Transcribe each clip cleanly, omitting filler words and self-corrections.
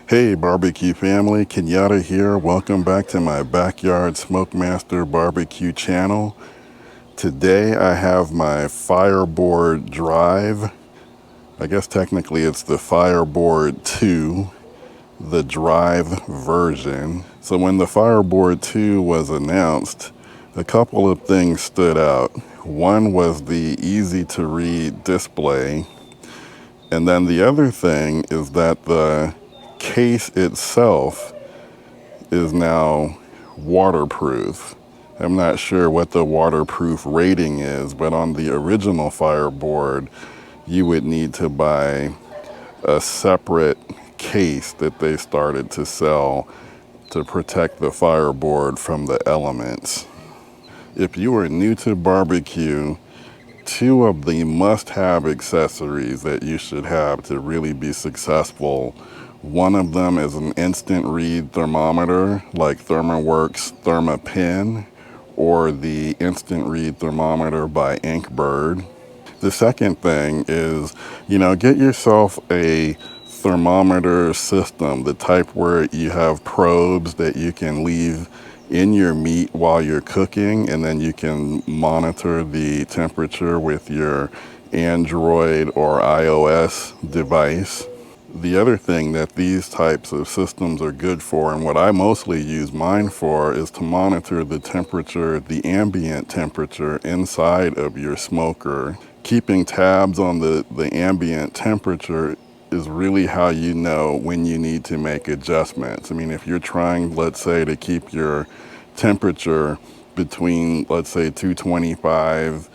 Hey barbecue family, Kenyatta here. Welcome back to my Backyard Smokemaster Barbecue channel. Today I have my Fireboard Drive. I guess technically it's the Fireboard 2, the Drive version. So when the Fireboard 2 was announced, a couple of things stood out. One was the easy to read display. And then the other thing is that the case itself is now waterproof. I'm not sure what the waterproof rating is, but on the original Fireboard, you would need to buy a separate case that they started to sell to protect the Fireboard from the elements. If you are new to barbecue, two of the must-have accessories that you should have to really be successful. One of them is an instant read thermometer like ThermaWorks ThermaPen or the instant read thermometer by Inkbird. The second thing is, get yourself a thermometer system, the type where you have probes that you can leave in your meat while you're cooking, and then you can monitor the temperature with your Android or iOS device. The other thing that these types of systems are good for, and what I mostly use mine for, is to monitor the temperature, the ambient temperature inside of your smoker. Keeping tabs on the ambient temperature is really how you know when you need to make adjustments. I mean, if you're trying, let's say, to keep your temperature between, let's say, 225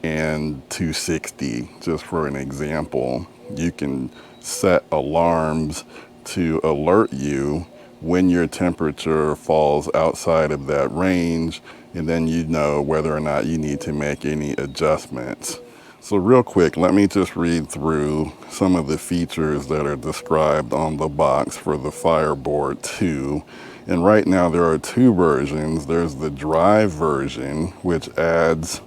and 260, just for an example, you can set alarms to alert you when your temperature falls outside of that range, and then you know whether or not you need to make any adjustments. So real quick, let me just read through some of the features that are described on the box for the Fireboard 2. And right now there are two versions. There's the Drive version, which adds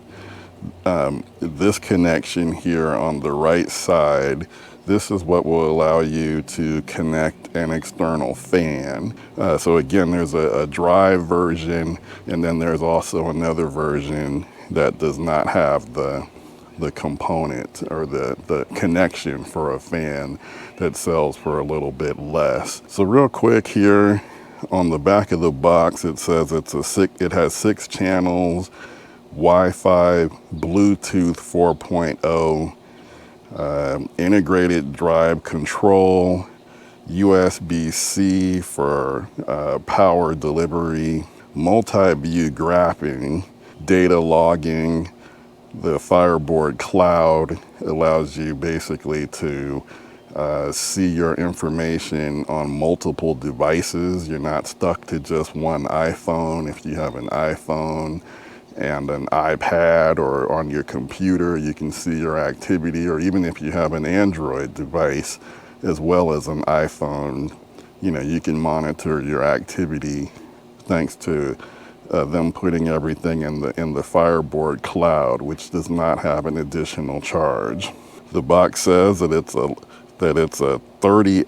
this connection here on the right side. This is what will allow you to connect an external fan. So again, there's a Drive version, and then there's also another version that does not have the component or the connection for a fan that sells for a little bit less. So real quick here on the back of the box, it says it has 6 channels, Wi-Fi, Bluetooth 4.0, integrated drive control, USB-C for power delivery, multi-view graphing, data logging. The Fireboard Cloud allows you basically to see your information on multiple devices. You're not stuck to just one iPhone. If you have an iPhone and an iPad or on your computer, you can see your activity, or even if you have an Android device as well as an iPhone, you can monitor your activity thanks to them putting everything in the Fireboard Cloud, which does not have an additional charge. The box says that it's a 30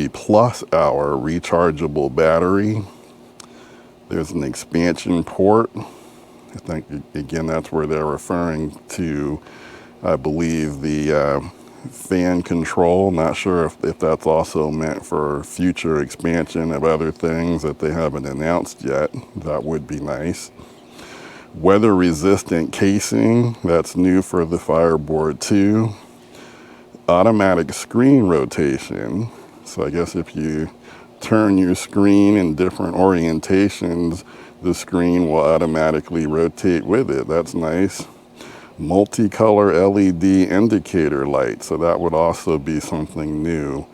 plus hour rechargeable battery. There's an expansion port. I think, again, that's where they're referring to, I believe, the fan control. Not sure if that's also meant for future expansion of other things that they haven't announced yet. That would be nice. Weather resistant casing, that's new for the Fireboard 2. Automatic screen rotation. So I guess if you turn your screen in different orientations, the screen will automatically rotate with it. That's nice. Multicolor LED indicator light, so that would also be something new.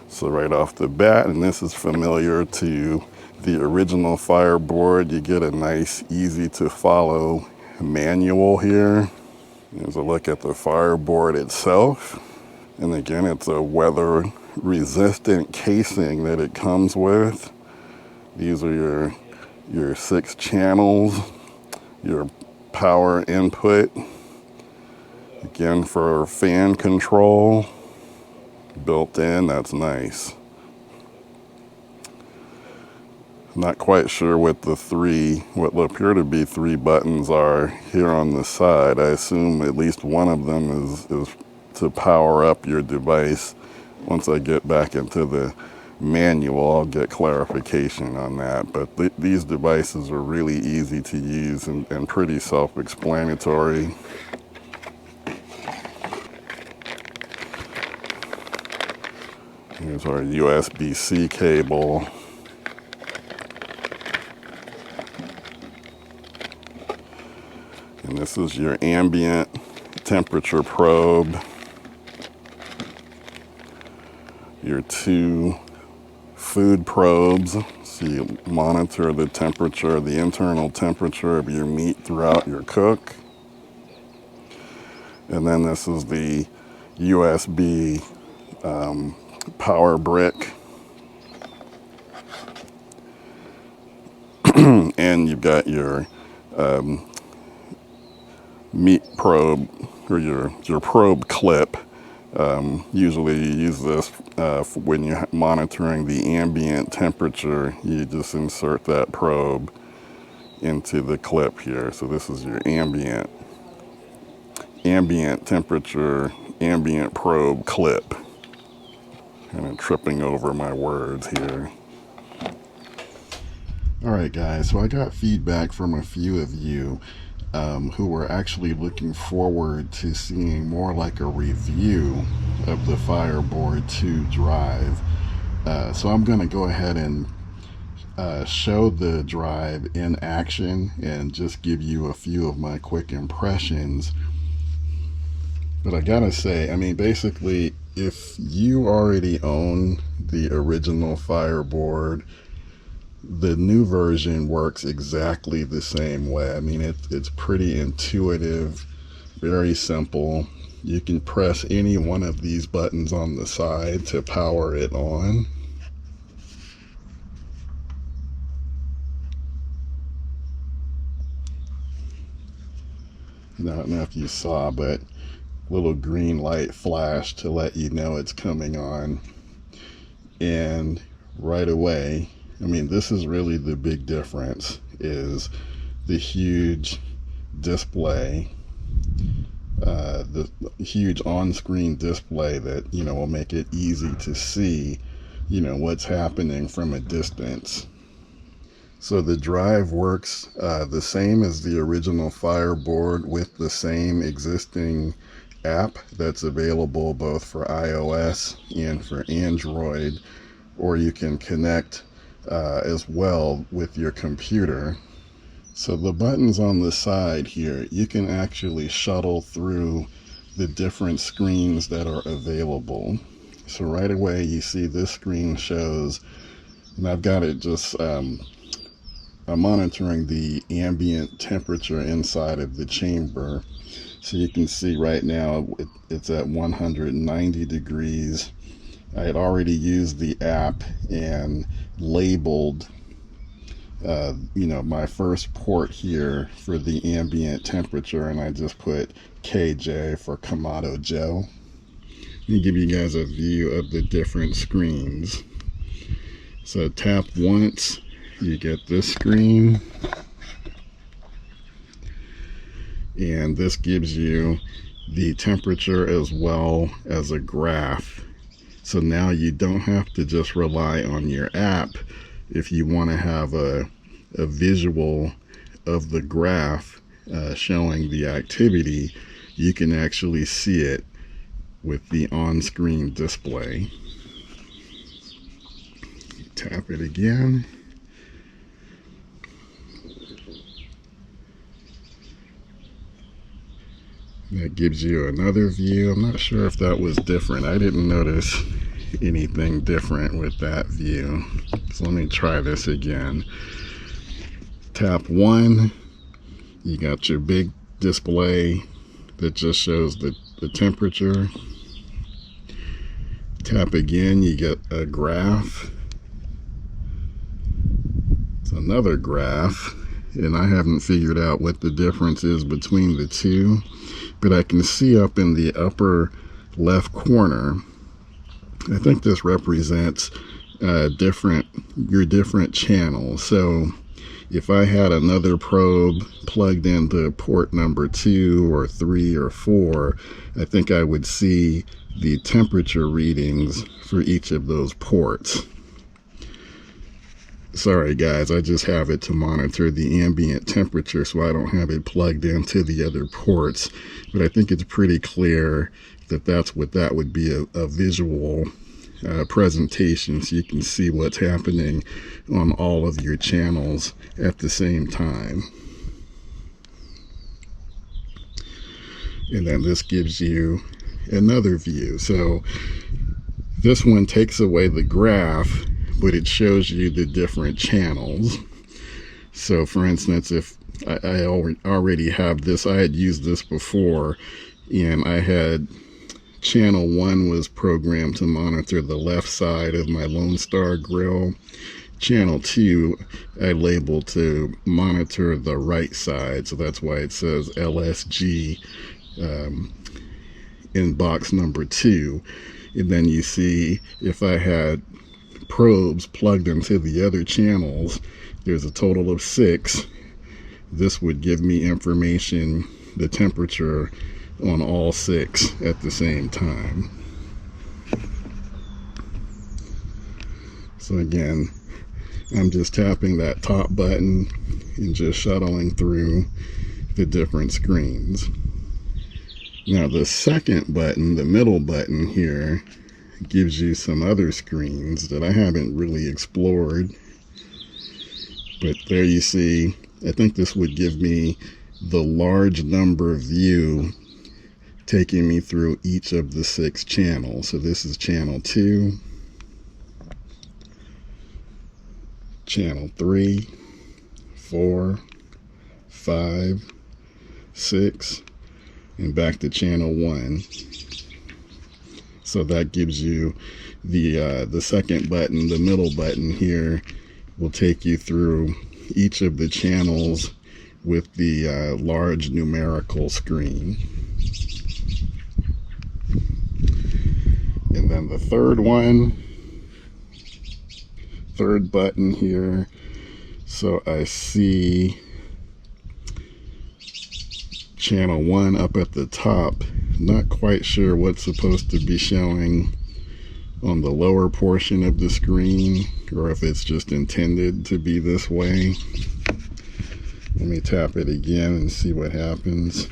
So right off the bat, and this is familiar to the original Fireboard, you get a nice, easy to follow manual here. There's a look at the Fireboard itself. And again, it's a weather resistant casing that it comes with. These are your 6 channels, your power input, again for fan control. built in. That's nice. Not quite sure what what will appear to be three buttons are here on the side. I assume at least one of them is to power up your device. Once I get back into the manual, I'll get clarification on that. But these devices are really easy to use and pretty self-explanatory. Here's our USB-C cable. And this is your ambient temperature probe. Your two food probes, so you monitor the temperature, the internal temperature of your meat throughout your cook. And then this is the USB power brick. And you've got your meat probe, or your probe clip. Usually you use this when you're monitoring the ambient temperature. You just insert that probe into the clip here. So this is your ambient temperature, ambient probe clip. Kind of tripping over my words here. All right, guys, so I got feedback from a few of you who were actually looking forward to seeing more like a review of the Fireboard 2 drive. So I'm going to go ahead and show the drive in action and just give you a few of my quick impressions. But I gotta say, I mean, basically, if you already own the original Fireboard, the new version works exactly the same way. I mean, it's pretty intuitive, very simple. You can press any one of these buttons on the side to power it on. I don't know if you saw, but little green light flashed to let you know it's coming on. And right away, I mean, this is really the big difference, is the huge display, the huge on-screen display that, you know, will make it easy to see, you know, what's happening from a distance. So the drive works the same as the original Fireboard with the same existing app that's available both for iOS and for Android, or you can connect as well with your computer. So the buttons on the side here, you can actually shuttle through the different screens that are available. So right away you see this screen shows, and I've got it just I'm monitoring the ambient temperature inside of the chamber. So you can see right now it's at 190 degrees. I had already used the app and labeled you know, my first port here for the ambient temperature, and I just put KJ for Kamado Joe. Let me give you guys a view of the different screens. So tap once, you get this screen, and this gives you the temperature as well as a graph. So now you don't have to just rely on your app. If you want to have a visual of the graph showing the activity, you can actually see it with the on-screen display. Tap it again. That gives you another view. I'm not sure if that was different. I didn't notice anything different with that view. So let me try this again. Tap one, you got your big display that just shows the temperature. Tap again, you get a graph. It's another graph, and I haven't figured out what the difference is between the two, but I can see up in the upper left corner I think this represents your different channels. So if I had another probe plugged into port number 2 or 3 or 4, I think I would see the temperature readings for each of those ports. Sorry guys, I just have it to monitor the ambient temperature, so I don't have it plugged into the other ports. But I think it's pretty clear that that's what that would be, a visual presentation, so you can see what's happening on all of your channels at the same time. And then this gives you another view. So this one takes away the graph, but it shows you the different channels. So for instance, if I already have this, I had used this before, and I had channel 1 was programmed to monitor the left side of my Lone Star grill. Channel 2 I labeled to monitor the right side, so that's why it says LSG in box number 2. And then you see if I had probes plugged into the other channels, there's a total of 6. This would give me information, the temperature on all 6 at the same time. So again, I'm just tapping that top button and just shuttling through the different screens. Now the second button, the middle button here, gives you some other screens that I haven't really explored. But there you see, I think this would give me the large number view, taking me through each of the 6 channels. So this is channel 2, channel 3, 4, 5, 6, and back to channel 1. So that gives you the second button, the middle button here, will take you through each of the channels with the large numerical screen. And then the third button here, so I see channel 1 up at the top. Not quite sure what's supposed to be showing on the lower portion of the screen, or if it's just intended to be this way. Let me tap it again and see what happens.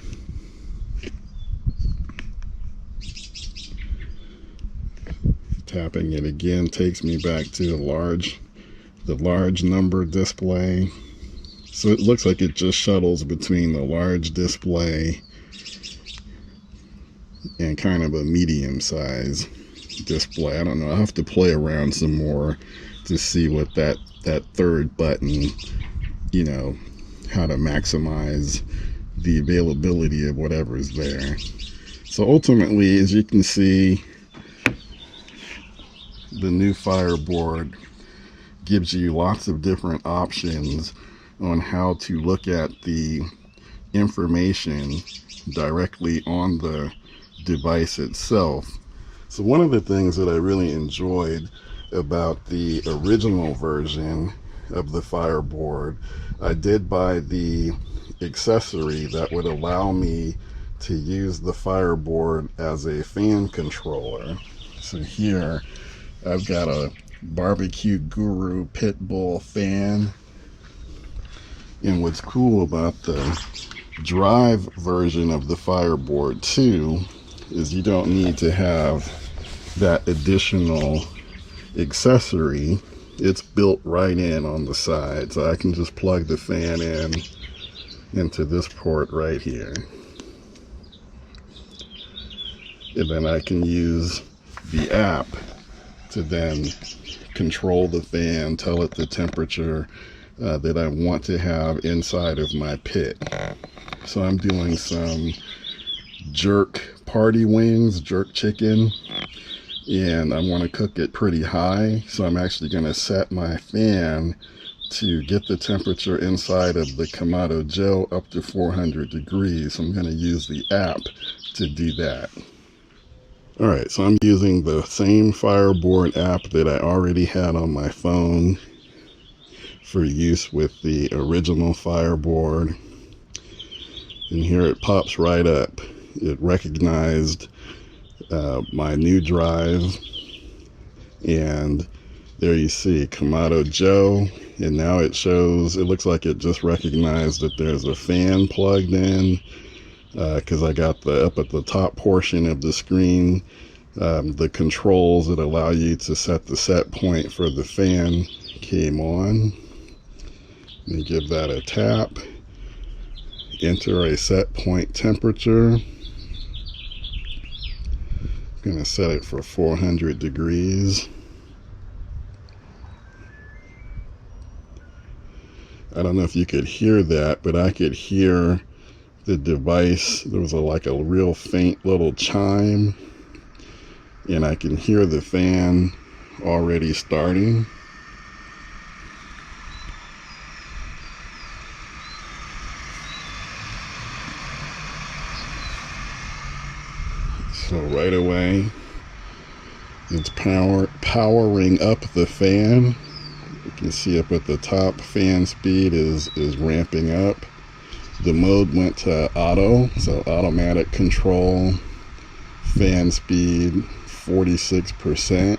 Tapping it again takes me back to the large number display. So it looks like it just shuttles between the large display and kind of a medium size display. I don't know, I'll have to play around some more to see what that third button, you know, how to maximize the availability of whatever is there. So ultimately, as you can see, the new Fireboard gives you lots of different options on how to look at the information directly on the device itself. So one of the things that I really enjoyed about the original version of the Fireboard, I did buy the accessory that would allow me to use the Fireboard as a fan controller. So here I've got a Barbecue Guru Pit Bull fan, and what's cool about the drive version of the Fireboard 2 is you don't need to have that additional accessory. It's built right in on the side, so I can just plug the fan in into this port right here, and then I can use the app to then control the fan, tell it the temperature that I want to have inside of my pit. So I'm doing some jerk party wings, jerk chicken, and I want to cook it pretty high, so I'm actually going to set my fan to get the temperature inside of the Kamado Joe up to 400 degrees. So I'm going to use the app to do that. All right, so I'm using the same Fireboard app that I already had on my phone for use with the original Fireboard. And here it pops right up. It recognized my new drive, and there you see Kamado Joe, and now it shows, it looks like it just recognized that there's a fan plugged in, because I got up at the top portion of the screen, the controls that allow you to set the set point for the fan came on. Let me give that a tap. Enter a set point temperature. I'm going to set it for 400 degrees. I don't know if you could hear that, but I could hear the device. There was like a real faint little chime, and I can hear the fan already starting. So right away, it's powering up the fan. You can see up at the top, fan speed is ramping up. The mode went to auto, so automatic control. Fan speed 46%.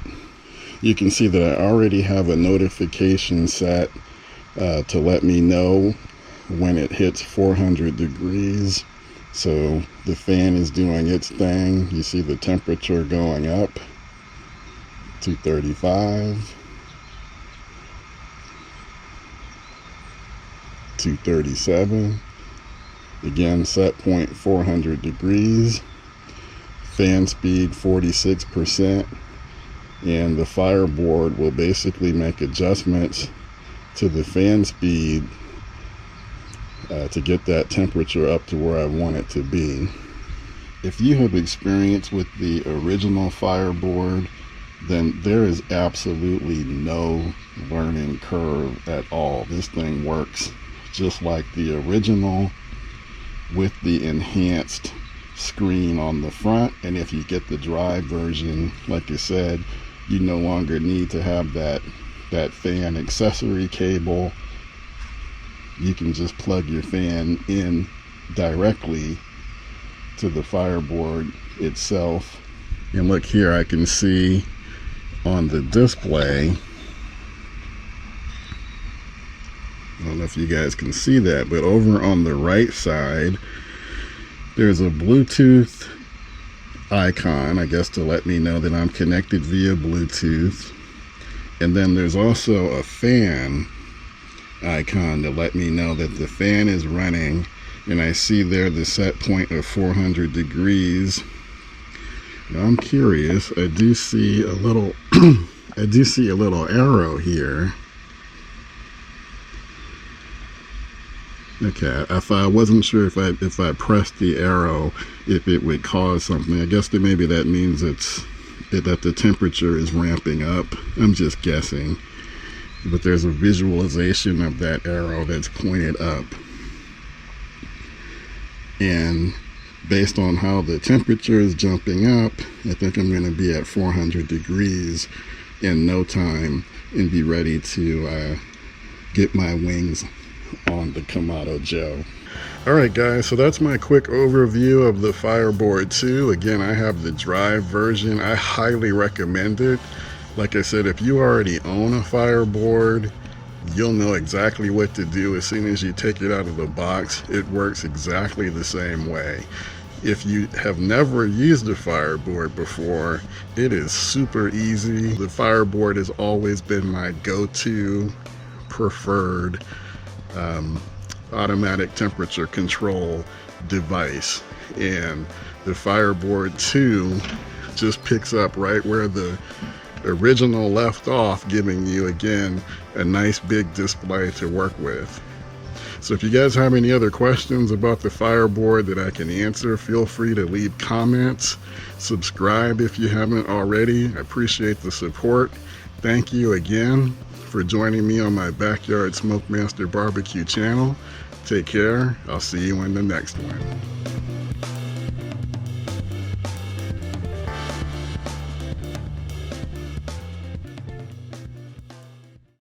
You can see that I already have a notification set to let me know when it hits 400 degrees. So the fan is doing its thing. You see the temperature going up to 35, to 37. Again, set point 400 degrees. Fan speed 46%. And the Fireboard will basically make adjustments to the fan speed to get that temperature up to where I want it to be. If you have experience with the original Fireboard, then there is absolutely no learning curve at all. This thing works just like the original with the enhanced screen on the front. And if you get the drive version, like I said, you no longer need to have that fan accessory cable. You can just plug your fan in directly to the Fireboard itself. And look here, I can see on the display, I don't know if you guys can see that, but over on the right side, there's a Bluetooth icon, I guess, to let me know that I'm connected via Bluetooth. And then there's also a fan icon to let me know that the fan is running, and I see there the set point of 400 degrees. Now I'm curious, I do see a little I do see a little arrow here. Okay, if I wasn't sure if I pressed the arrow, if it would cause something. I guess that maybe that means that the temperature is ramping up. I'm just guessing. But there's a visualization of that arrow that's pointed up. And based on how the temperature is jumping up, I think I'm going to be at 400 degrees in no time and be ready to get my wings on the Kamado Joe. Alright guys, so that's my quick overview of the Fireboard 2. Again, I have the drive version. I highly recommend it. Like I said, if you already own a Fireboard, you'll know exactly what to do as soon as you take it out of the box. It works exactly the same way. If you have never used a Fireboard before, it is super easy. The Fireboard has always been my go-to preferred automatic temperature control device, and the Fireboard 2 just picks up right where the original left off, giving you again a nice big display to work with. So if you guys have any other questions about the Fireboard that I can answer, feel free to leave comments. Subscribe if you haven't already. I appreciate the support. Thank you again for joining me on my Backyard Smokemaster Barbecue channel. Take care. I'll see you in the next one.